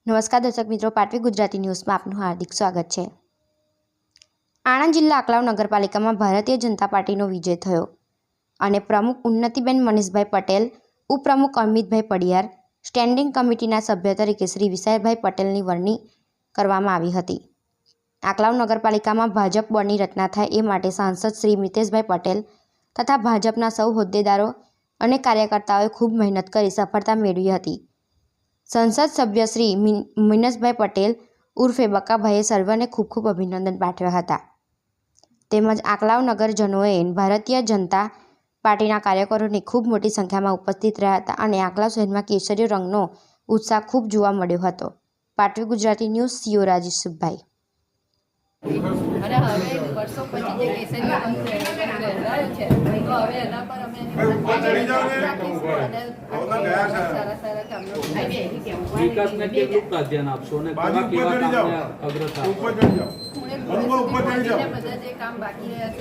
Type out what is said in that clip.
નમસ્કાર દર્શક મિત્રો, પાટવી ગુજરાતી ન્યૂઝમાં આપનું હાર્દિક સ્વાગત છે। આણંદ જિલ્લા આકલાવ નગરપાલિકામાં ભારતીય જનતા પાર્ટીનો વિજય થયો અને પ્રમુખ ઉન્નતિબેન મનીષભાઈ પટેલ, ઉપપ્રમુખ અમિતભાઈ પડિયાર, સ્ટેન્ડિંગ કમિટીના સભ્ય તરીકે શ્રી વિશાલભાઈ પટેલની વરણી કરવામાં આવી હતી। આકલાવ નગરપાલિકામાં ભાજપ બોર્ડની રચના થાય એ માટે સાંસદ શ્રી મિતેશભાઈ પટેલ તથા ભાજપના સૌ હોદ્દેદારો અને કાર્યકર્તાઓએ ખૂબ મહેનત કરી સફળતા મેળવી હતી। સંસદ સભ્ય શ્રી મિનસભાઈ પટેલ ઉર્ફે બકાભાઈએ સર્વેને ખૂબ ખૂબ અભિનંદન પાઠવ્યા હતા। તેમજ આકલાવ નગરજનોએ ભારતીય જનતા પાર્ટીના કાર્યકરોની ખૂબ મોટી સંખ્યામાં ઉપસ્થિત રહ્યા હતા અને આકલાવ શહેરમાં કેસરી રંગનો ઉત્સાહ ખૂબ જોવા મળ્યો હતો। પાટવી ગુજરાતી ન્યૂઝ સીઓ રાજેશભાઈ। અને હવે વર્ષો પછી જે કેસરી રંગ લહેરાયો છે તો હવે એના પર અમે સારા સારા કામો વિકાસને કેટલું પ્રાધાન્ય આપશો અને કેવા કેવા કામને અગ્રતા બધા જે કામ બાકી રહ્યા છે